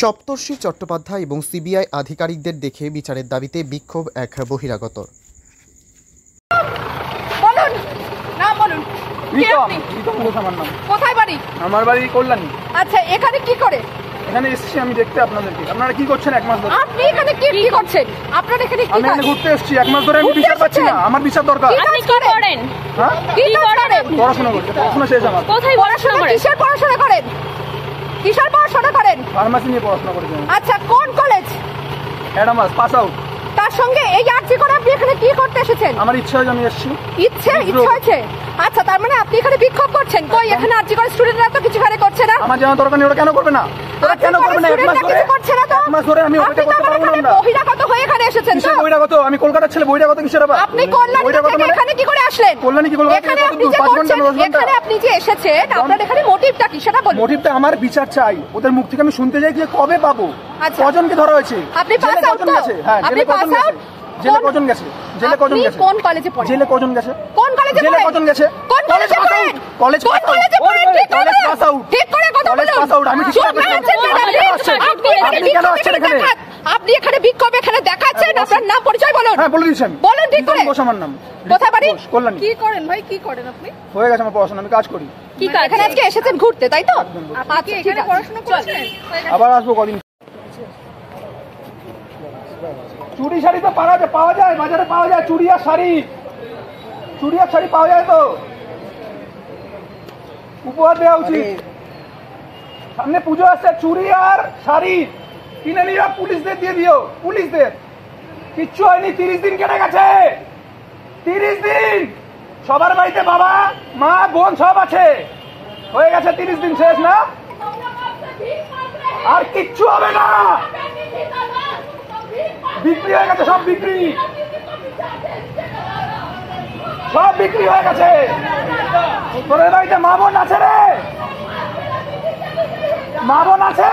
সপ্তর্ষি চট্টোপাধ্যায় এবং সিবিআই আধিকারিকদের দেখে বিচারের দাবিতে বিক্ষোভ এক বহিরাগতর। কোথায় বাড়ি? আমার বাড়ি কল্যাণী। আচ্ছা, এখানে কি করে? এখানে এসেছি আমি দেখতে আপনাদেরকে। আপনারা কি করছেন এক মাস ধরে? আপনি এখানে কি করছেন? আপনারা এখানে কি? আমি এখানে ঘুরতে এসেছি, এক মাস ধরে আমি বিচার পাচ্ছি না। আমার বিচার দরকার। আপনি কি করেন? হ্যাঁ, কি করেন? পড়াশোনা করছি, পড়াশোনা শেষ আমার। কোথায় পড়াশোনা করেন? কিসের পড়াশোনা করেন? কিসের পড়াশোনা করেন? ফার্মাসি নিয়ে পড়াশোনা করেছি। আচ্ছা, কোন কলেজ? Adamas, pass out. তার সঙ্গে এই আর্জি করে আপনি এখানে কি করতে এসেছেন? আমার ইচ্ছা হয়েছে, আমি এসেছি। ইচ্ছে হয়েছে? আচ্ছা, তার মানে আপনি এখানে বিক্ষোভ করছেন। কই এখানে আর্জি করে স্টুডেন্টরা তো কিছু এখানে করছে না। আমার জানা দরকার নেই, ওরা কেন করবে না? ওরা কেন করবে না? এক মাস ধরে করছে না তো। এক মাস ধরে আমি ওটা করতে পারবো না। বহিরাগত হয়ে এখানে এসেছেন তো? বহিরাগত? আমি কলকাতার ছেলে, বহিরাগত কিসের আবার? আপনি কল্যাণী থেকে এখানে কি করে আসলেন? কল্যাণী কি কলকাতা? এখানে আপনি যে করছেন, এখানে আপনি যে এসেছেন, আপনার এখানে মোটিভটা কি সেটা বলুন। মোটিভটা আমার বিচার চাই। ওদের মুখ থেকে আমি শুনতে চাই যে কবে পাবো, কজনকে ধরা হয়েছে। আপনি পাস আউট তো? হ্যাঁ, আপনি পাস আউট? জেলে কজন গেছে? জেলে কজন গেছে? কোন কলেজে পড়েন? জেলে কজন গেছে? কোন কলেজে পড়েন? জেলে কজন গেছে? কোন কলেজে পড়েন? কলেজ কোন কলেজে পড়েন? College pass out. ঠিক করে কথা বলুন। College pass out. আমি ঠিক করে আপনি কেন আসছেন এখানে? আপনি এখানে বিক্ষোভ এখানে দেখাচ্ছেন। আপনার নাম পরিচয় বলুন। হ্যাঁ, বলে দিচ্ছি আমি। বলুন ঠিক করে। ঘোষ আমার নাম। কোথায় বাড়ি? কল্যাণী। কি করেন ভাই? কি করেন আপনি? হয়ে গেছে আমার পড়াশোনা, আমি কাজ করি। কি কাজ? এখানে আজকে এসেছেন ঘুরতে, তাই তো? আপনি এখানে পড়াশোনা করছেন? আবার আসবো কদিন। চুড়ি শাড়ি তো পাওয়া যায়, বাজারে পাওয়া যায়। চুড়ি আর শাড়ি, চুড়ি আর শাড়ি পাওয়া যায় তো, উপহার দেওয়া উচিত। সামনে পুজো আসছে, চুড়ি আর শাড়ি কিনে নিও, পুলিশদের দিয়ে দিও। পুলিশদের কিচ্ছু হয়নি, 30 দিন কেটে গেছে। 30 দিন সবার বাড়িতে বাবা মা বোন সব আছে, হয়ে গেছে 30 দিন শেষ না? আর কিচ্ছু হবে না, বিক্রি হয়ে গেছে, সব বিক্রি, সব বিক্রি হয়ে গেছে। তোর বাড়িতে মা বোন আছে রে? মা বোন আছে?